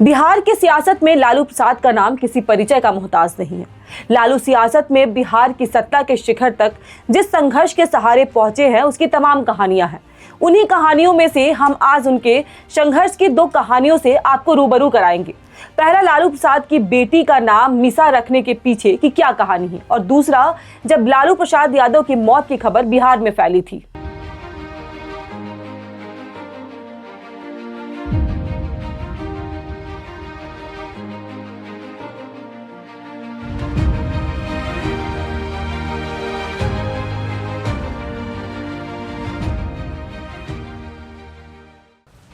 बिहार की सियासत में लालू प्रसाद का नाम किसी परिचय का मोहताज नहीं है। लालू सियासत में बिहार की सत्ता के शिखर तक जिस संघर्ष के सहारे पहुंचे हैं उसकी तमाम कहानियां हैं। उन्हीं कहानियों में से हम आज उनके संघर्ष की दो कहानियों से आपको रूबरू कराएंगे। पहला, लालू प्रसाद की बेटी का नाम मीसा रखने के पीछे की क्या कहानी है, और दूसरा, जब लालू प्रसाद यादव की मौत की खबर बिहार में फैली थी।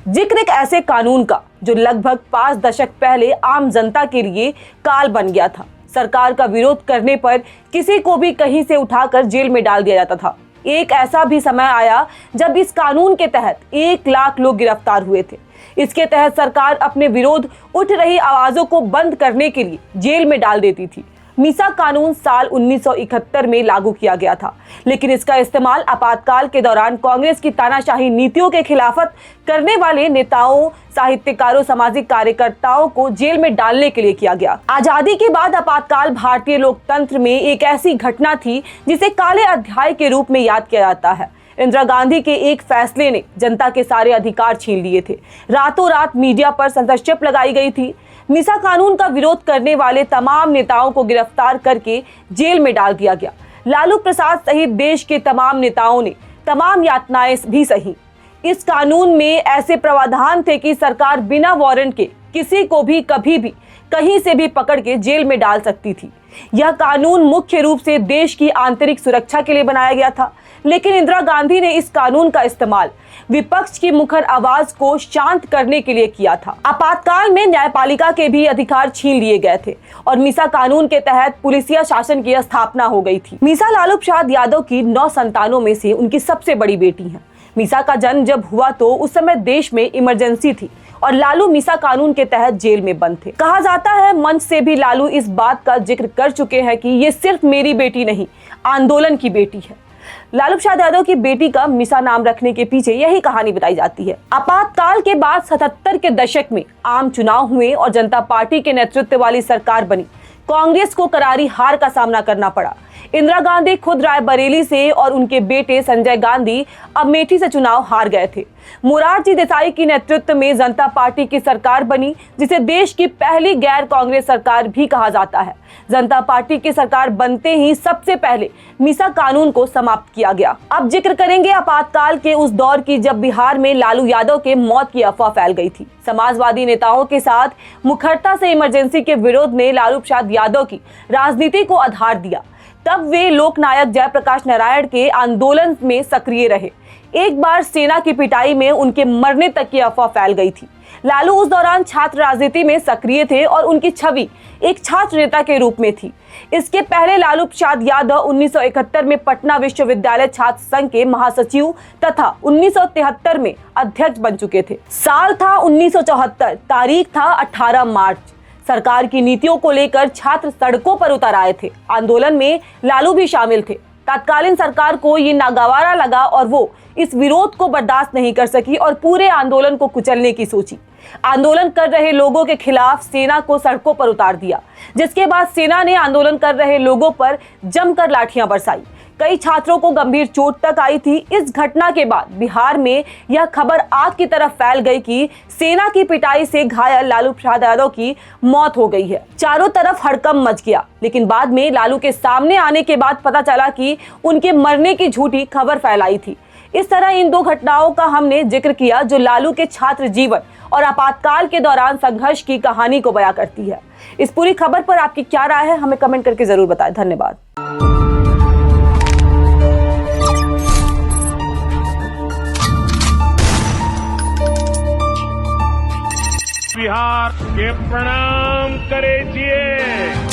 जिक्र एक ऐसे कानून का जो लगभग 5 दशक पहले आम जनता के लिए काल बन गया था। सरकार का विरोध करने पर किसी को भी कहीं से उठाकर जेल में डाल दिया जाता था। एक ऐसा भी समय आया जब इस कानून के तहत 1 लाख लोग गिरफ्तार हुए थे। इसके तहत सरकार अपने विरोध उठ रही आवाजों को बंद करने के लिए जेल में डाल देती थी। मीसा कानून साल 1971 में लागू किया गया था, लेकिन इसका इस्तेमाल आपातकाल के दौरान कांग्रेस की तानाशाही नीतियों के खिलाफत करने वाले नेताओं, साहित्यकारों, सामाजिक कार्यकर्ताओं को जेल में डालने के लिए किया गया। आजादी के बाद आपातकाल भारतीय लोकतंत्र में एक ऐसी घटना थी जिसे काले अध्याय के रूप में याद किया जाता है। इंदिरा गांधी के एक फैसले ने जनता के सारे अधिकार छीन लिए थे। रातों रात मीडिया पर सेंसरशिप लगाई गई थी। मीसा कानून का विरोध करने वाले तमाम नेताओं को गिरफ्तार करके जेल में डाल दिया गया। लालू प्रसाद सहित देश के तमाम नेताओं ने तमाम यातनाएं भी सही। इस कानून में ऐसे प्रावधान थे कि सरकार बिना वारंट के किसी को भी कभी भी कहीं से भी पकड़ के जेल में डाल सकती थी। यह कानून मुख्य रूप से देश की आंतरिक सुरक्षा के लिए बनाया गया था, लेकिन इंदिरा गांधी ने इस कानून का इस्तेमाल विपक्ष की मुखर आवाज को शांत करने के लिए किया था। आपातकाल में न्यायपालिका के भी अधिकार छीन लिए गए थे और मीसा कानून के तहत पुलिसिया शासन की स्थापना हो गई थी। मीसा लालू प्रसाद यादव की 9 संतानों में से उनकी सबसे बड़ी बेटी है। मीसा का जन्म जब हुआ तो उस समय देश में इमरजेंसी थी और लालू मीसा कानून के तहत जेल में बंद थे। कहा जाता है मंच से भी लालू इस बात का जिक्र कर चुके हैं कि ये सिर्फ मेरी बेटी नहीं, आंदोलन की बेटी है। लालू प्रसाद यादव की बेटी का मीसा नाम रखने के पीछे यही कहानी बताई जाती है। आपातकाल के बाद 77 के दशक में आम चुनाव हुए और जनता पार्टी के नेतृत्व वाली सरकार बनी। कांग्रेस को करारी हार का सामना करना पड़ा। इंदिरा गांधी खुद रायबरेली से और उनके बेटे संजय गांधी अमेठी से चुनाव हार गए थे। मोरारजी देसाई की नेतृत्व में जनता पार्टी की सरकार बनी, जिसे देश की पहली गैर कांग्रेस सरकार भी कहा जाता है। जनता पार्टी की सरकार बनते ही सबसे पहले मीसा कानून को समाप्त किया गया। अब जिक्र करेंगे आपातकाल के उस दौर की जब बिहार में लालू यादव के मौत की अफवाह फैल गई थी। समाजवादी नेताओं के साथ मुखरता से इमरजेंसी के विरोध ने लालू प्रसाद यादव की राजनीति को आधार दिया। तब वे लोकनायक जयप्रकाश नारायण के आंदोलन में सक्रिय रहे। एक बार सेना की पिटाई में उनके मरने तक की अफवाह फैल गई थी। लालू उस दौरान छात्र राजनीति में सक्रिय थे और उनकी छवि एक छात्र नेता के रूप में थी। इसके पहले लालू प्रसाद यादव 1971 में पटना विश्वविद्यालय छात्र संघ के महासचिव तथा 1973 में अध्यक्ष बन चुके थे। साल था 1974, तारीख था 18 मार्च। सरकार की नीतियों को लेकर छात्र सड़कों पर उतर आए थे। आंदोलन में लालू भी शामिल थे। तत्कालीन सरकार को ये नागवारा लगा और वो इस विरोध को बर्दाश्त नहीं कर सकी और पूरे आंदोलन को कुचलने की सोची। आंदोलन कर रहे लोगों के खिलाफ सेना को सड़कों पर उतार दिया, जिसके बाद सेना ने आंदोलन कर रहे लोगों पर जमकर लाठियां बरसाई। कई छात्रों को गंभीर चोट तक आई थी। इस घटना के बाद बिहार में यह खबर आग की तरफ फैल गई कि सेना की पिटाई से घायल लालू प्रसाद यादव की मौत हो गई है। चारों तरफ हड़कंप मच गया, लेकिन बाद में लालू के सामने आने के बाद पता चला कि उनके मरने की झूठी खबर फैलाई थी। इस तरह इन 2 घटनाओं का हमने जिक्र किया जो लालू के छात्र जीवन और आपातकाल के दौरान संघर्ष की कहानी को बयां करती है। इस पूरी खबर पर आपकी क्या राय है, हमें कमेंट करके जरूर बताएं। धन्यवाद। बिहार के प्रणाम करे जिए।